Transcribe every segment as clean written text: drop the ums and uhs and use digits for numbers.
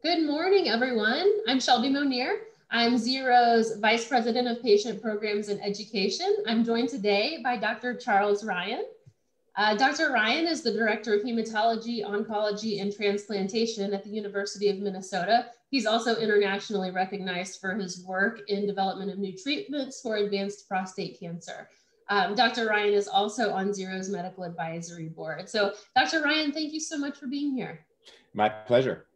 Good morning, everyone. I'm Shelby Monier. I'm Zero's Vice President of Patient Programs and Education. I'm joined today by Dr. Charles Ryan. Dr. Ryan is the Director of Hematology, Oncology, and Transplantation at the University of Minnesota. He's also internationally recognized for his work in development of new treatments for advanced prostate cancer. Dr. Ryan is also on Zero's Medical Advisory Board. So Dr. Ryan, thank you so much for being here. My pleasure.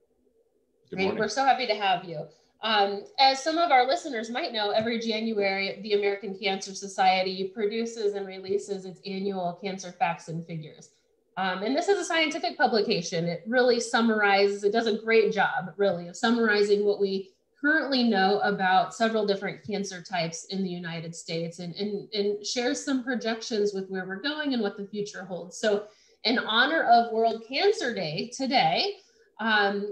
Good morning. We're so happy to have you. As some of our listeners might know, every January, the American Cancer Society produces and releases its annual cancer facts and figures. And this is a scientific publication. It really summarizes, it does a great job, really, of summarizing what we currently know about several different cancer types in the United States and shares some projections with where we're going and what the future holds. So in honor of World Cancer Day today,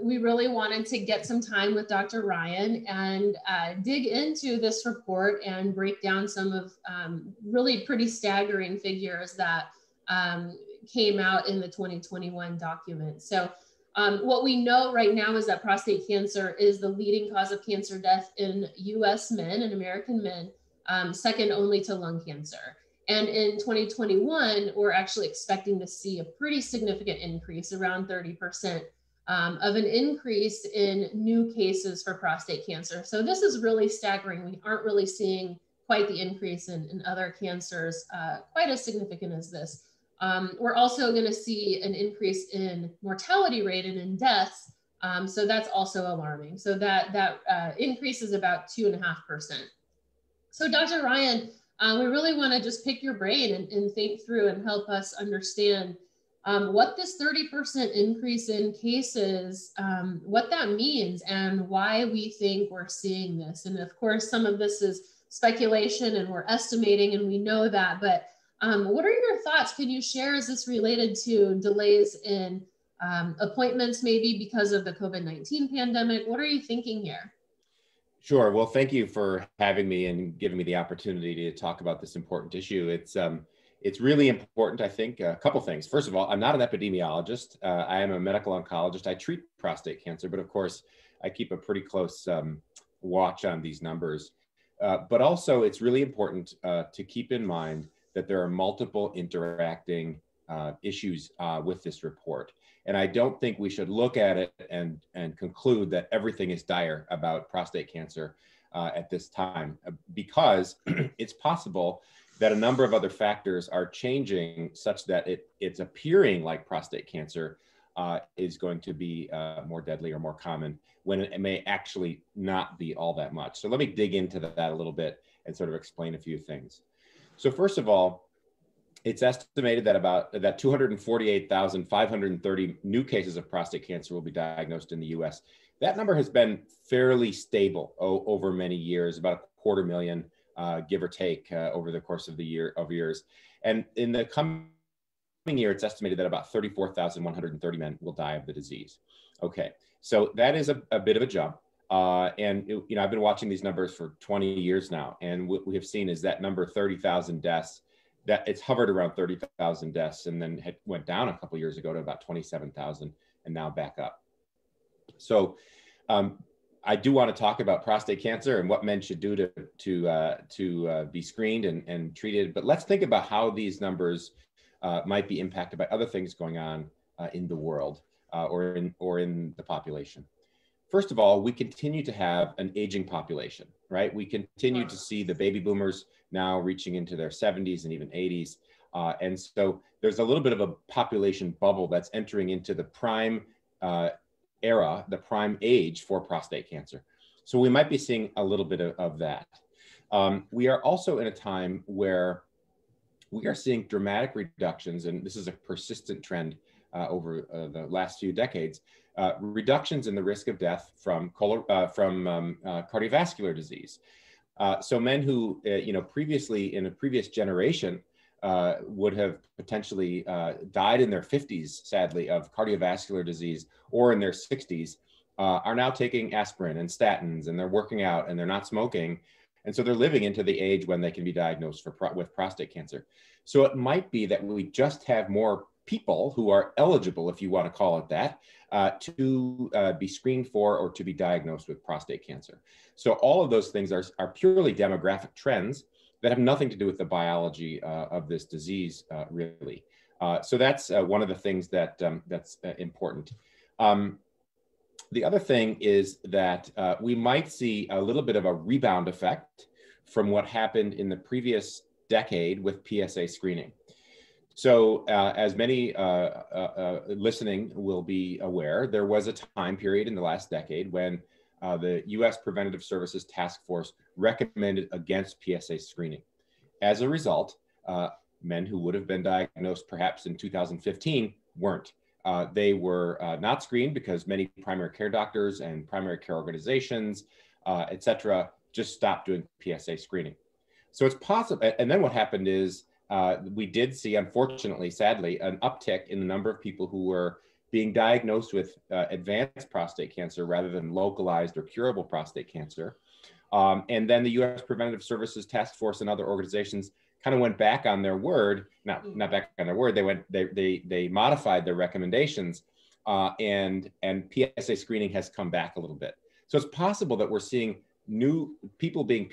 we really wanted to get some time with Dr. Ryan and dig into this report and break down some of really pretty staggering figures that came out in the 2021 document. So what we know right now is that prostate cancer is the leading cause of cancer death in US men and American men, second only to lung cancer. And in 2021, we're actually expecting to see a pretty significant increase, around 30%. Of an increase in new cases for prostate cancer. So this is really staggering. We aren't really seeing quite the increase in other cancers, quite as significant as this. We're also going to see an increase in mortality rate and in deaths. So that's also alarming. So that increase is about 2.5%. So Dr. Ryan, we really want to just pick your brain and think through and help us understand what this 30% increase in cases, what that means and why we think we're seeing this. And of course, some of this is speculation and we're estimating and we know that, but what are your thoughts? Can you share, is this related to delays in appointments maybe because of the COVID-19 pandemic? What are you thinking here? Sure. Well, thank you for having me and giving me the opportunity to talk about this important issue. It's really important, I think, a couple things. First of all, I'm not an epidemiologist. I am a medical oncologist. I treat prostate cancer, but of course, I keep a pretty close watch on these numbers. But also, it's really important to keep in mind that there are multiple interacting issues with this report. And I don't think we should look at it and conclude that everything is dire about prostate cancer at this time, because it's possible that a number of other factors are changing such that it's appearing like prostate cancer is going to be more deadly or more common when it may actually not be all that much. So let me dig into that a little bit and sort of explain a few things. So first of all, it's estimated that 248,530 new cases of prostate cancer will be diagnosed in the US. That number has been fairly stable over many years, about 250,000. Give or take over the course of years. And in the coming year, it's estimated that about 34,130 men will die of the disease. Okay, so that is a bit of a jump. And I've been watching these numbers for 20 years now. And what we have seen is that number 30,000 deaths, that it's hovered around 30,000 deaths and then went down a couple years ago to about 27,000 and now back up. So I do want to talk about prostate cancer and what men should do to be screened and treated. But let's think about how these numbers might be impacted by other things going on in the world or in the population. First of all, we continue to have an aging population, right? We continue to see the baby boomers now reaching into their 70s and even 80s. And so there's a little bit of a population bubble that's entering into the prime era, the prime age for prostate cancer. So we might be seeing a little bit of that. We are also in a time where we are seeing dramatic reductions, and this is a persistent trend over the last few decades, reductions in the risk of death from cardiovascular disease. So men who, previously in a previous generation would have potentially died in their 50s, sadly, of cardiovascular disease, or in their 60s, are now taking aspirin and statins, and they're working out and they're not smoking. And so they're living into the age when they can be diagnosed with prostate cancer. So it might be that we just have more people who are eligible, if you want to call it that, to be screened for or to be diagnosed with prostate cancer. So all of those things are purely demographic trends that have nothing to do with the biology of this disease, really. So that's one of the things that that's important. The other thing is that we might see a little bit of a rebound effect from what happened in the previous decade with PSA screening. So as many listening will be aware, there was a time period in the last decade when the U.S. Preventative Services Task Force recommended against PSA screening. As a result, men who would have been diagnosed perhaps in 2015 weren't. They were not screened because many primary care doctors and primary care organizations, et cetera, just stopped doing PSA screening. So it's possible. And then what happened is we did see, unfortunately, sadly, an uptick in the number of people who were being diagnosed with advanced prostate cancer rather than localized or curable prostate cancer. And then the U.S. Preventative Services Task Force and other organizations kind of went back on their word, not back on their word. They modified their recommendations, and PSA screening has come back a little bit. So it's possible that we're seeing new people having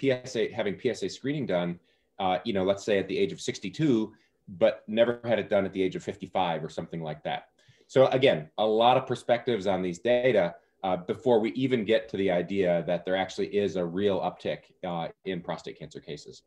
PSA screening done, let's say at the age of 62, but never had it done at the age of 55 or something like that. So again, a lot of perspectives on these data before we even get to the idea that there actually is a real uptick in prostate cancer cases.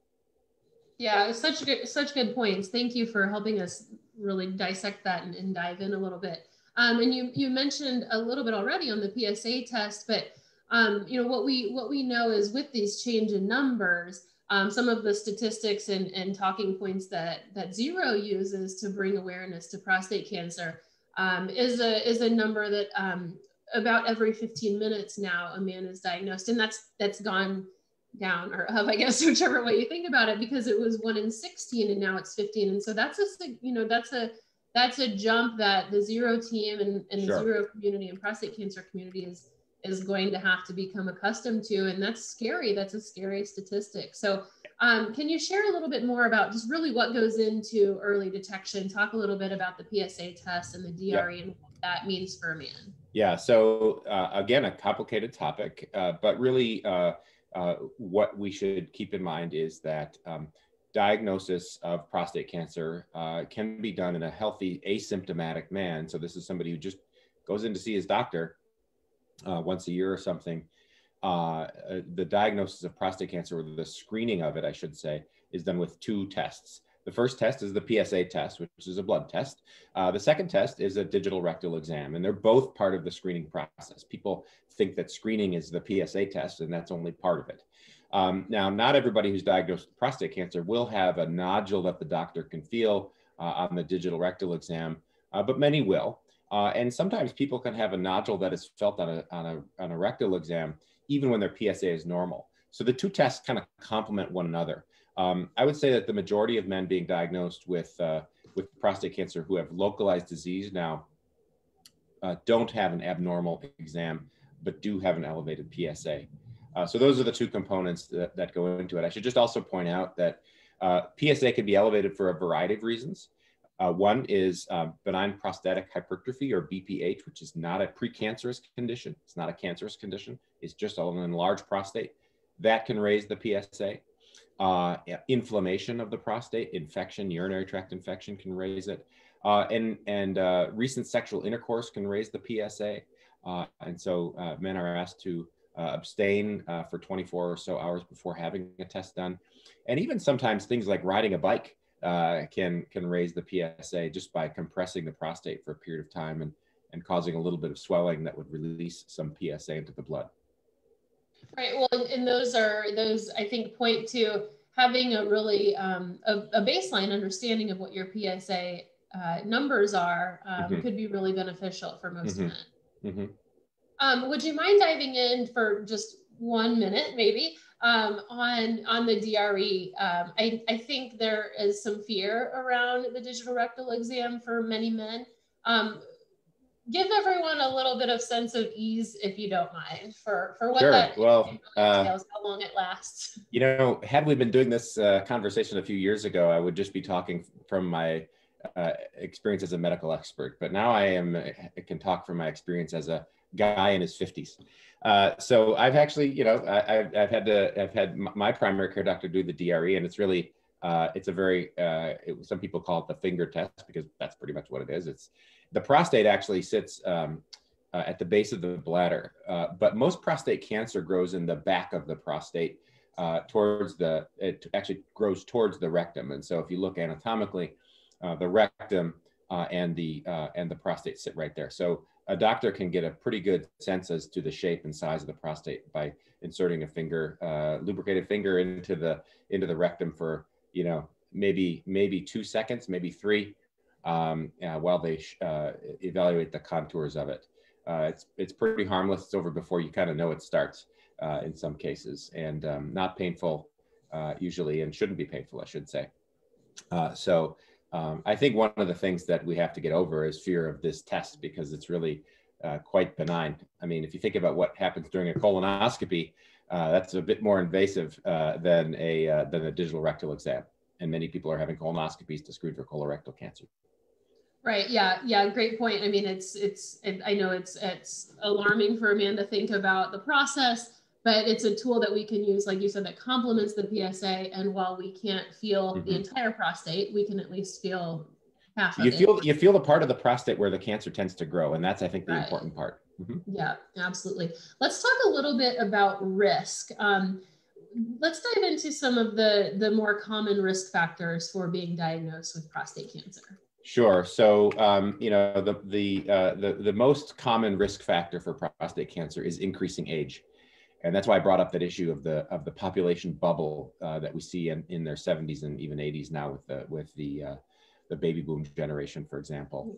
Yeah, such good points. Thank you for helping us really dissect that and dive in a little bit. And you mentioned a little bit already on the PSA test, but what we know is with these change in numbers, some of the statistics and talking points that Zero uses to bring awareness to prostate cancer is a number that about every 15 minutes now a man is diagnosed, and that's gone down or up, I guess, whichever way you think about it, because it was 1 in 16 and now it's 15. And so that's a jump that the Zero team and the Sure. Zero community and prostate cancer community is going to have to become accustomed to. And that's scary. That's a scary statistic. So can you share a little bit more about just really what goes into early detection? Talk a little bit about the PSA test and the DRE and what that means for a man. Yeah. So again, a complicated topic, but really what we should keep in mind is that diagnosis of prostate cancer can be done in a healthy asymptomatic man. So this is somebody who just goes in to see his doctor once a year or something. The diagnosis of prostate cancer, or the screening of it, I should say, is done with 2 tests. The first test is the PSA test, which is a blood test. The second test is a digital rectal exam, and they're both part of the screening process. People think that screening is the PSA test, and that's only part of it. Now, not everybody who's diagnosed with prostate cancer will have a nodule that the doctor can feel on the digital rectal exam, but many will. And sometimes people can have a nodule that is felt on a rectal exam, even when their PSA is normal. So the 2 tests kind of complement one another. I would say that the majority of men being diagnosed with prostate cancer who have localized disease now don't have an abnormal exam, but do have an elevated PSA. So those are the 2 components that go into it. I should just also point out that PSA can be elevated for a variety of reasons. One is benign prostatic hypertrophy, or BPH, which is not a precancerous condition. It's not a cancerous condition. It's just an enlarged prostate. That can raise the PSA. Inflammation of the prostate, infection, urinary tract infection can raise it. And recent sexual intercourse can raise the PSA. And so men are asked to abstain for 24 or so hours before having a test done. And even sometimes things like riding a bike can raise the PSA just by compressing the prostate for a period of time and causing a little bit of swelling that would release some PSA into the blood. Right. Well, and those I think point to having a really a baseline understanding of what your PSA numbers are could be really beneficial for most men. Mm-hmm. Would you mind diving in for just 1 minute, maybe, on the DRE? I think there is some fear around the digital rectal exam for many men. Give everyone a little bit of sense of ease, if you don't mind, for what that entails, how long it lasts. Had we been doing this conversation a few years ago, I would just be talking from my experience as a medical expert, but now I can talk from my experience as a guy in his 50s. So I've actually, you know, I've had my primary care doctor do the DRE, and it's really, it's a very, some people call it the finger test because that's pretty much what it is. It's the prostate actually sits at the base of the bladder, but most prostate cancer grows in the back of the prostate it actually grows towards the rectum. And so if you look anatomically, the rectum and the prostate sit right there. So a doctor can get a pretty good sense as to the shape and size of the prostate by inserting a finger, lubricated finger into the rectum for, you know, maybe 2 seconds, maybe 3, while they evaluate the contours of it. It's pretty harmless. It's over before you kind of know it starts in some cases, and not painful usually, and shouldn't be painful, I should say. I think one of the things that we have to get over is fear of this test, because it's really quite benign. I mean, if you think about what happens during a colonoscopy, that's a bit more invasive than a digital rectal exam. And many people are having colonoscopies to screen for colorectal cancer. Right. Yeah. Yeah. Great point. I mean, I know it's alarming for a man to think about the process, but it's a tool that we can use, like you said, that complements the PSA. And while we can't feel the entire prostate, we can at least feel half of it. You feel the part of the prostate where the cancer tends to grow. And that's, I think, the important part. Yeah, absolutely. Let's talk a little bit about risk. Let's dive into some of the more common risk factors for being diagnosed with prostate cancer. Sure. So, you know, the most common risk factor for prostate cancer is increasing age. And that's why I brought up that issue of the population bubble that we see in their 70s and even 80s now with the baby boom generation, for example.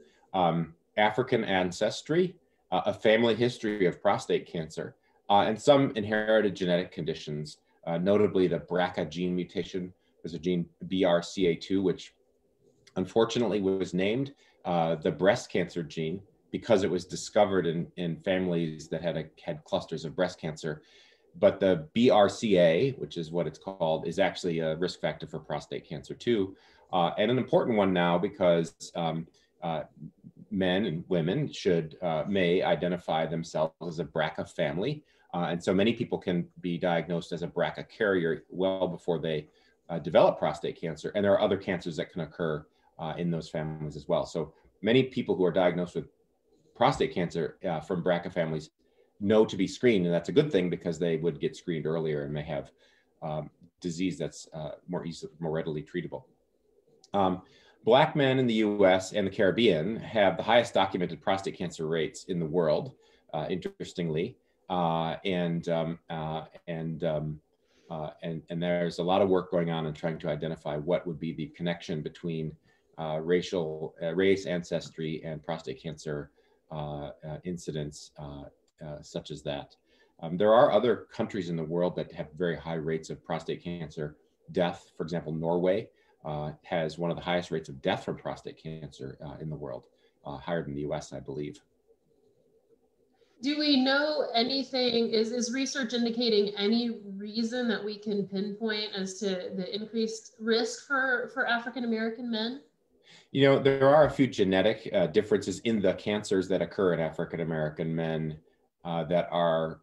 African ancestry, a family history of prostate cancer, and some inherited genetic conditions, notably the BRCA gene mutation. There's a gene BRCA2, which unfortunately was named the breast cancer gene because it was discovered in families that had clusters of breast cancer. But the BRCA, which is what it's called, is actually a risk factor for prostate cancer too. And an important one now because men and women may identify themselves as a BRCA family. And so many people can be diagnosed as a BRCA carrier well before they develop prostate cancer. And there are other cancers that can occur in those families as well. So many people who are diagnosed with prostate cancer from BRCA families know to be screened, and that's a good thing because they would get screened earlier and may have disease that's more readily treatable. Black men in the U.S. and the Caribbean have the highest documented prostate cancer rates in the world, interestingly, and there's a lot of work going on in trying to identify what would be the connection between race, ancestry, and prostate cancer incidence, such as that. There are other countries in the world that have very high rates of prostate cancer death. For example, Norway has one of the highest rates of death from prostate cancer in the world, higher than the US, I believe. Do we know anything, is research indicating any reason that we can pinpoint as to the increased risk for African-American men? You know, there are a few genetic differences in the cancers that occur in African-American men that are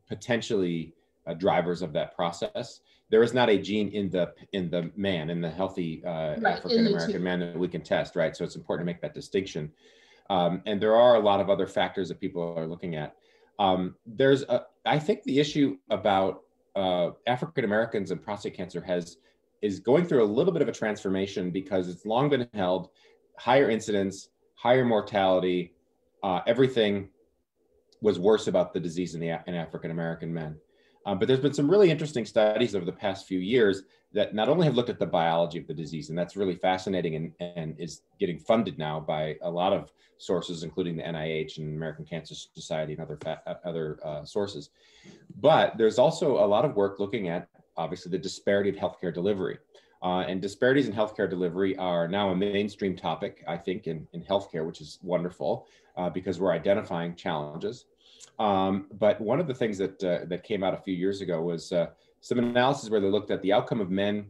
potentially drivers of that process. There is not a gene in the healthy African-American man that we can test, right? So it's important to make that distinction. And there are a lot of other factors that people are looking at. I think the issue about African-Americans and prostate cancer is going through a little bit of a transformation because it's long been held, higher incidence, higher mortality, everything was worse about the disease in African-American men. But there's been some really interesting studies over the past few years that not only have looked at the biology of the disease, and that's really fascinating and is getting funded now by a lot of sources, including the NIH and American Cancer Society and other sources. But there's also a lot of work looking at, obviously, the disparity of healthcare delivery. And disparities in healthcare delivery are now a mainstream topic, I think, in healthcare, which is wonderful because we're identifying challenges. But one of the things that came out a few years ago was some analysis where they looked at the outcome of men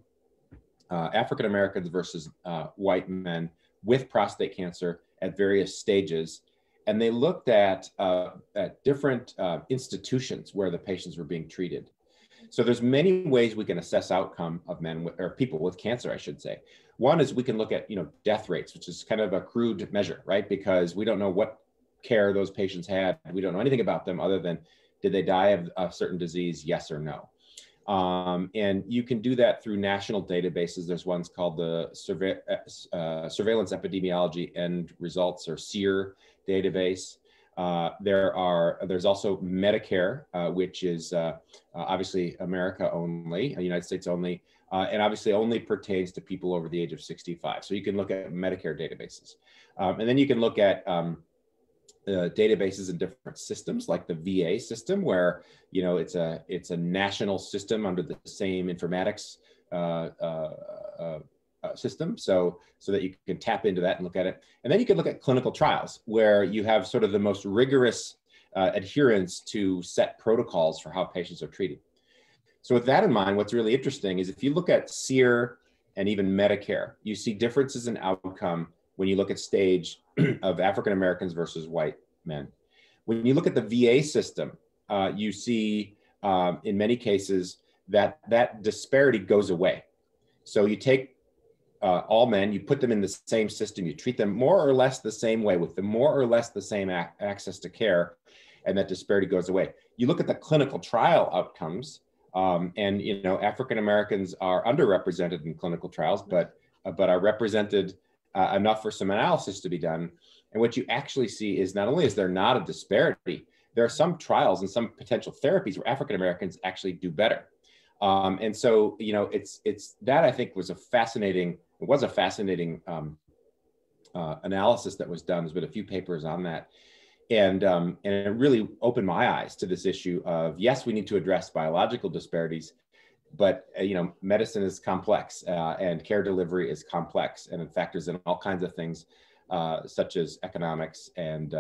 African Americans versus white men with prostate cancer at various stages. And they looked at different institutions where the patients were being treated. So there's many ways we can assess outcome of men or people with cancer, I should say. One is we can look at, death rates, which is kind of a crude measure, right? Because we don't know what care those patients had. We don't know anything about them other than did they die of a certain disease, yes or no. And you can do that through national databases. There's ones called the Surveillance Epidemiology End Results, or SEER database. There's also Medicare, which is obviously America only, United States only, and obviously only pertains to people over the age of 65. So you can look at Medicare databases. And then you can look at databases in different systems, like the VA system, where it's a national system under the same informatics system, so that you can tap into that and look at it. And then you can look at clinical trials, where you have sort of the most rigorous adherence to set protocols for how patients are treated. So with that in mind, what's really interesting is if you look at SEER and even Medicare, you see differences in outcome when you look at stage of African Americans versus white men. When you look at the VA system, you see in many cases that disparity goes away. So you take all men, you put them in the same system, you treat them more or less the same way with the more or less the same access to care, and that disparity goes away. You look at the clinical trial outcomes, and African Americans are underrepresented in clinical trials, but are represented enough for some analysis to be done. And what you actually see is not only is there not a disparity, there are some trials and some potential therapies where African Americans actually do better. And so, it's that I think was a fascinating analysis that was done. There's been a few papers on that. And it really opened my eyes to this issue of, yes, we need to address biological disparities, but medicine is complex and care delivery is complex, and it factors in all kinds of things such as economics and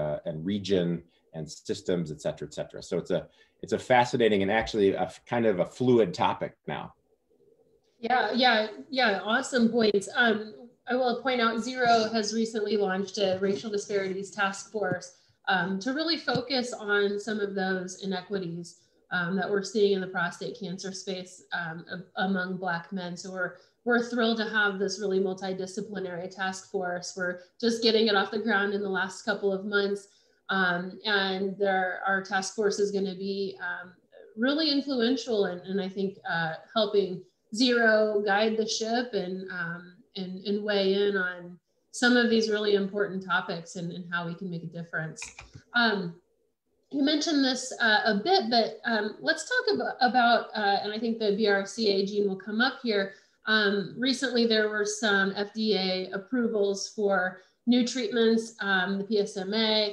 region and systems, et cetera, et cetera. So it's a fascinating and actually a kind of a fluid topic now. Yeah. Awesome points. I will point out Zero has recently launched a racial disparities task force to really focus on some of those inequities that we're seeing in the prostate cancer space among Black men. So we're thrilled to have this really multidisciplinary task force. We're just getting it off the ground in the last couple of months. And our task force is going to be really influential and I think helping Zero guide the ship and weigh in on some of these really important topics and how we can make a difference. You mentioned this a bit, but let's talk about and I think the BRCA gene will come up here. Recently, there were some FDA approvals for new treatments, the PSMA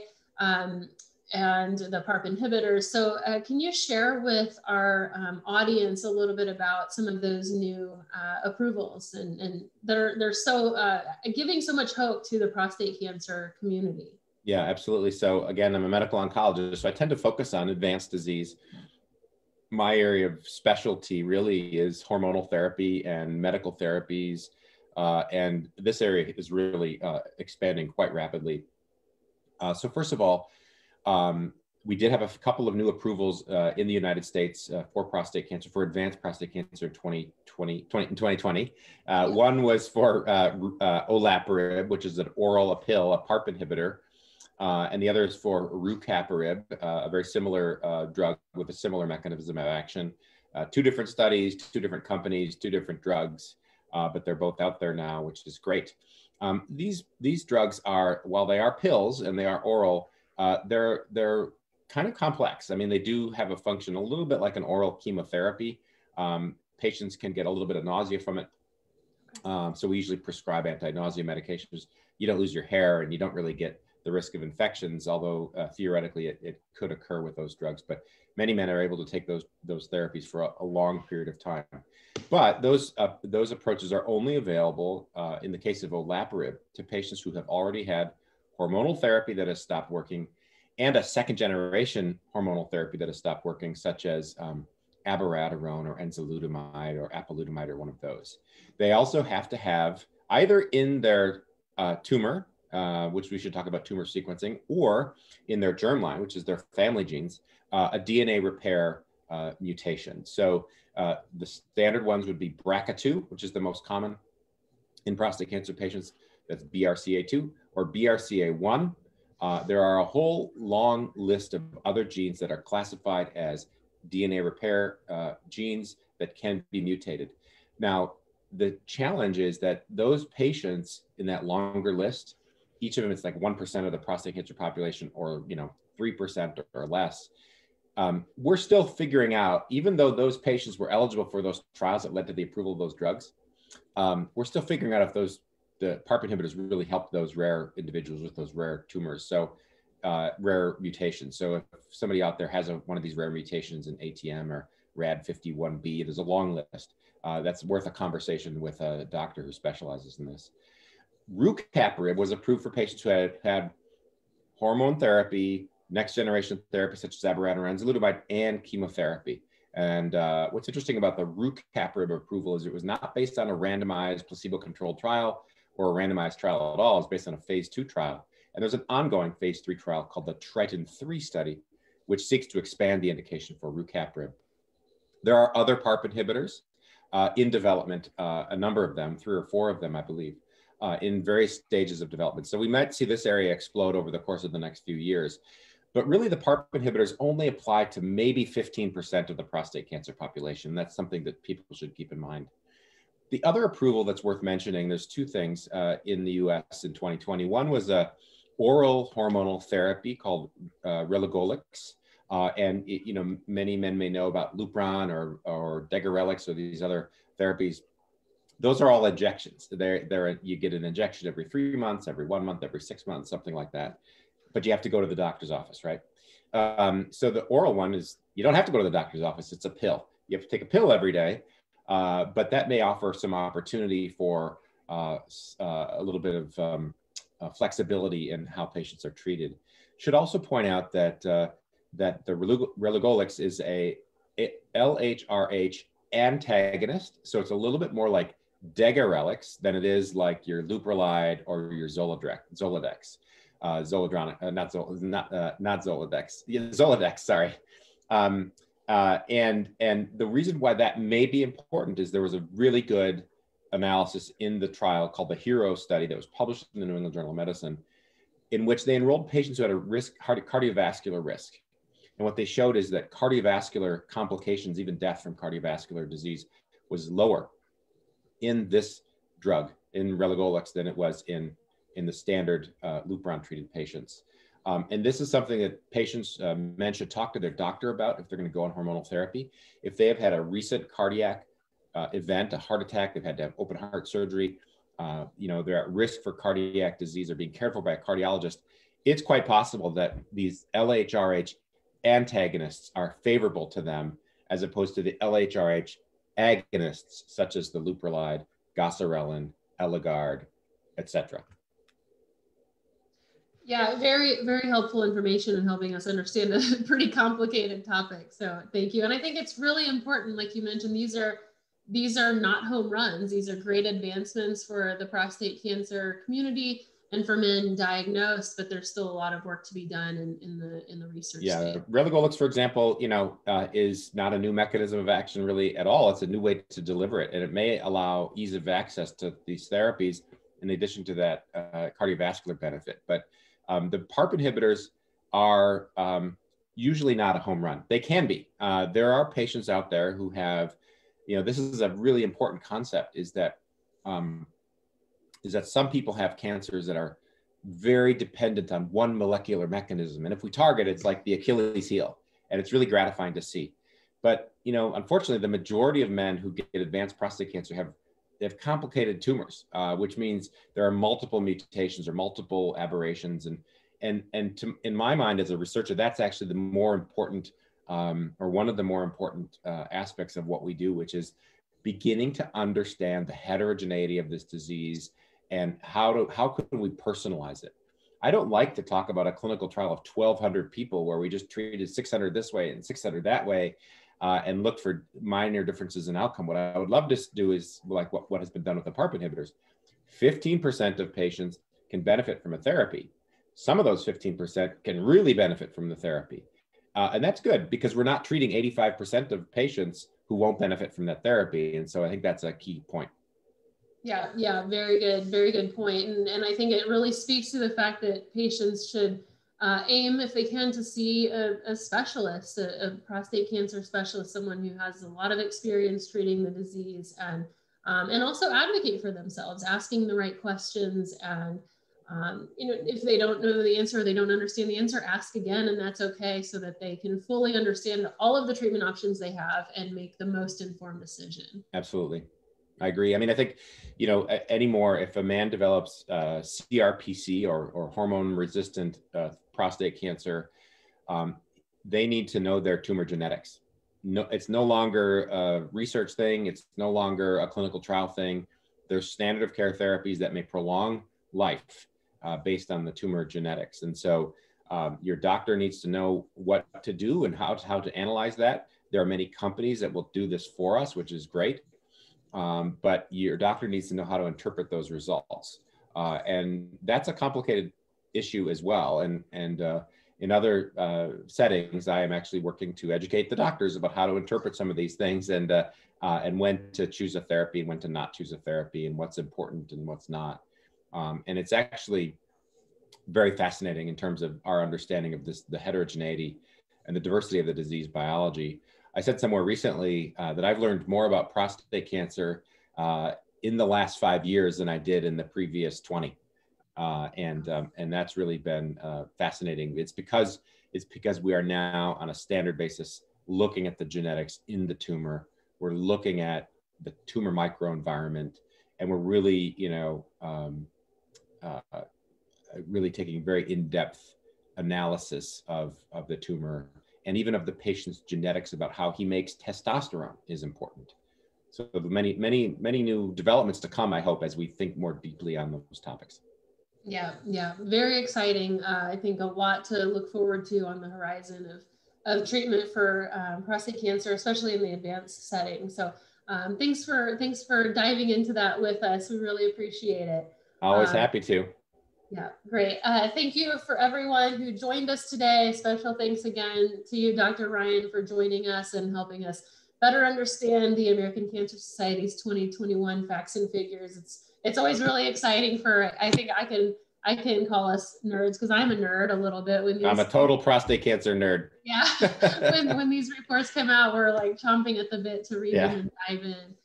and the PARP inhibitors. So can you share with our audience a little bit about some of those new approvals and they're so giving so much hope to the prostate cancer community? Yeah, absolutely. So again, I'm a medical oncologist, so I tend to focus on advanced disease. My area of specialty really is hormonal therapy and medical therapies. And this area is really expanding quite rapidly. So first of all, we did have a couple of new approvals in the United States for prostate cancer, for advanced prostate cancer in 2020. One was for olaparib, which is a pill, a PARP inhibitor. And the other is for rucaparib, a very similar drug with a similar mechanism of action. Two different studies, two different companies, two different drugs, but they're both out there now, which is great. These drugs are, while they are pills and they are oral, they're kind of complex. I mean, they do have a function a little bit like an oral chemotherapy. Patients can get a little bit of nausea from it. So we usually prescribe anti-nausea medications. You don't lose your hair and you don't really get the risk of infections, although theoretically it could occur with those drugs. But many men are able to take those therapies for a long period of time. But those approaches are only available in the case of olaparib to patients who have already had hormonal therapy that has stopped working and a second generation hormonal therapy that has stopped working, such as abiraterone or enzalutamide or apalutamide or one of those. They also have to have either in their tumor, which we should talk about tumor sequencing, or in their germline, which is their family genes, a DNA repair mutation. So the standard ones would be BRCA2, which is the most common in prostate cancer patients. That's BRCA2 or BRCA1. There are a whole long list of other genes that are classified as DNA repair genes that can be mutated. Now, the challenge is that those patients in that longer list, each of them is like 1% of the prostate cancer population, or 3% or less. We're still figuring out, even though those patients were eligible for those trials that led to the approval of those drugs, we're still figuring out if the PARP inhibitors really help those rare individuals with those rare tumors. So rare mutations. So if somebody out there has one of these rare mutations in ATM or RAD51B, there's a long list. That's worth a conversation with a doctor who specializes in this. Rucaparib was approved for patients who had hormone therapy, next generation therapy such as abiraterone, enzalutamide, and chemotherapy. And what's interesting about the rucaparib approval is it was not based on a randomized placebo-controlled trial or a randomized trial at all. It's based on a phase 2 trial. And there's an ongoing phase 3 trial called the Triton-3 study, which seeks to expand the indication for rucaparib. There are other PARP inhibitors in development, a number of them, 3 or 4 of them, I believe, in various stages of development. So we might see this area explode over the course of the next few years. But really, the PARP inhibitors only apply to maybe 15% of the prostate cancer population. That's something that people should keep in mind. The other approval that's worth mentioning, there's 2 things in the US in 2020. One was a oral hormonal therapy called Relugolix. And many men may know about Lupron or Degarelix or these other therapies. Those are all injections. You get an injection every 3 months, every 1 month, every 6 months, something like that. But you have to go to the doctor's office, right? So the oral one is, you don't have to go to the doctor's office. It's a pill. You have to take a pill every day, but that may offer some opportunity for a little bit of flexibility in how patients are treated. Should also point out that that the Relugolix is a LHRH antagonist, so it's a little bit more like Degarelix than it is like your Leuprolide or your Zoladex. Zoladex, not Zoladex, Zoladex, sorry. And the reason why that may be important is there was a really good analysis in the trial called the HERO study that was published in the New England Journal of Medicine, in which they enrolled patients who had a cardiovascular risk. And what they showed is that cardiovascular complications, even death from cardiovascular disease, was lower in this drug, in Relugolix, than it was in the standard Lupron-treated patients. And this is something that patients, men should talk to their doctor about if they're going to go on hormonal therapy. If they have had a recent cardiac event, a heart attack, they've had to have open heart surgery, they're at risk for cardiac disease or being cared for by a cardiologist, it's quite possible that these LHRH antagonists are favorable to them as opposed to the LHRH agonists, such as the Leuprolide, Goserelin, Eligard, etc. Yeah, very, very helpful information in helping us understand a pretty complicated topic. So thank you. And I think it's really important, like you mentioned, these are not home runs. These are great advancements for the prostate cancer community and for men diagnosed, but there's still a lot of work to be done in the research. Yeah, Relugolix, for example, is not a new mechanism of action really at all. It's a new way to deliver it, and it may allow ease of access to these therapies in addition to that cardiovascular benefit. But the PARP inhibitors are usually not a home run. They can be. There are patients out there who have, this is a really important concept, is that some people have cancers that are very dependent on one molecular mechanism. And if we target, it's like the Achilles heel, and it's really gratifying to see. But, unfortunately, the majority of men who get advanced prostate cancer have complicated tumors, which means there are multiple mutations or multiple aberrations. And in my mind, as a researcher, that's actually the more important, or one of the more important aspects of what we do, which is beginning to understand the heterogeneity of this disease and how can we personalize it. I don't like to talk about a clinical trial of 1,200 people where we just treated 600 this way and 600 that way. and look for minor differences in outcome. What I would love to do is like what has been done with the PARP inhibitors. 15% of patients can benefit from a therapy. Some of those 15% can really benefit from the therapy. And that's good because we're not treating 85% of patients who won't benefit from that therapy. And so I think that's a key point. Yeah, very good point. And I think it really speaks to the fact that patients should aim, if they can, to see a specialist, a prostate cancer specialist, someone who has a lot of experience treating the disease, and also advocate for themselves, asking the right questions. And if they don't know the answer, they don't understand the answer, ask again, and that's okay, so that they can fully understand all of the treatment options they have and make the most informed decision. Absolutely. I agree. I mean, I think, anymore, if a man develops CRPC or hormone resistant prostate cancer, they need to know their tumor genetics. No, it's no longer a research thing. It's no longer a clinical trial thing. There's standard of care therapies that may prolong life based on the tumor genetics. And so your doctor needs to know what to do and how to analyze that. There are many companies that will do this for us, which is great. But your doctor needs to know how to interpret those results. And that's a complicated issue as well. And in other settings, I am actually working to educate the doctors about how to interpret some of these things and when to choose a therapy and when to not choose a therapy and what's important and what's not. And it's actually very fascinating in terms of our understanding of the heterogeneity and the diversity of the disease biology. I said somewhere recently that I've learned more about prostate cancer in the last 5 years than I did in the previous 20. And that's really been fascinating. It's because we are now on a standard basis looking at the genetics in the tumor. We're looking at the tumor microenvironment, and we're really, really taking very in-depth analysis of the tumor and even of the patient's genetics about how he makes testosterone is important. So many new developments to come, I hope, as we think more deeply on those topics. Yeah, very exciting. I think a lot to look forward to on the horizon of treatment for prostate cancer, especially in the advanced setting. So thanks for diving into that with us. We really appreciate it. Always happy to. Yeah, great. Thank you for everyone who joined us today. Special thanks again to you, Dr. Ryan, for joining us and helping us better understand the American Cancer Society's 2021 facts and figures. It's always really exciting I think I can call us nerds, because I'm a nerd a little bit. I'm a total prostate cancer nerd. Yeah, when these reports come out, we're like chomping at the bit to read them and dive in.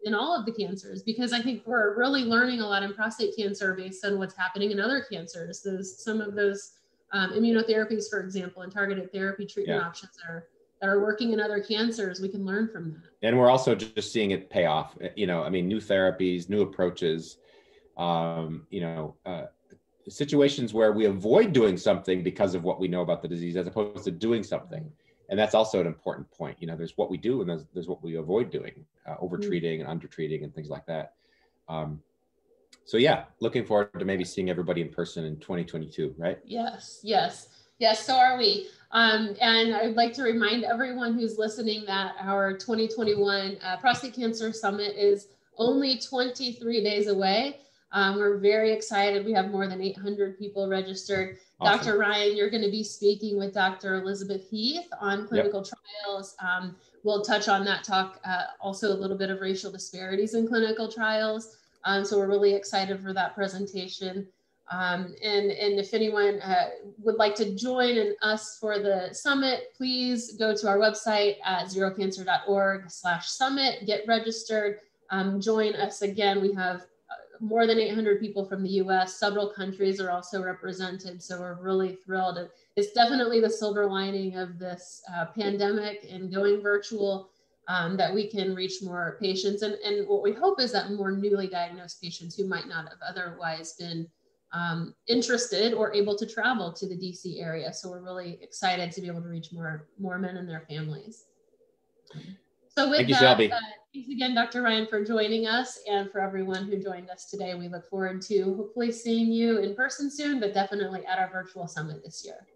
In all of the cancers, because I think we're really learning a lot in prostate cancer based on what's happening in other cancers. Some of those immunotherapies, for example, and targeted therapy treatment options that are working in other cancers, we can learn from that. And we're also just seeing it pay off. New therapies, new approaches, situations where we avoid doing something because of what we know about the disease as opposed to doing something. And that's also an important point. There's what we do and there's what we avoid doing, over-treating and under-treating and things like that. So yeah, looking forward to maybe seeing everybody in person in 2022, right? Yes, so are we. And I'd like to remind everyone who's listening that our 2021 Prostate Cancer Summit is only 23 days away. We're very excited. We have more than 800 people registered. Awesome. Dr. Ryan, you're going to be speaking with Dr. Elizabeth Heath on clinical trials. We'll touch on that talk, also a little bit of racial disparities in clinical trials. So we're really excited for that presentation. And if anyone would like to join us for the summit, please go to our website at zerocancer.org/summit, get registered, join us. Again, we have more than 800 people from the US. Several countries are also represented, so we're really thrilled. It's definitely the silver lining of this pandemic and going virtual, that we can reach more patients. And what we hope is that more newly diagnosed patients who might not have otherwise been interested or able to travel to the DC area. So we're really excited to be able to reach more men and their families. So with Shelby. Thanks again, Dr. Ryan, for joining us, and for everyone who joined us today. We look forward to hopefully seeing you in person soon, but definitely at our virtual summit this year.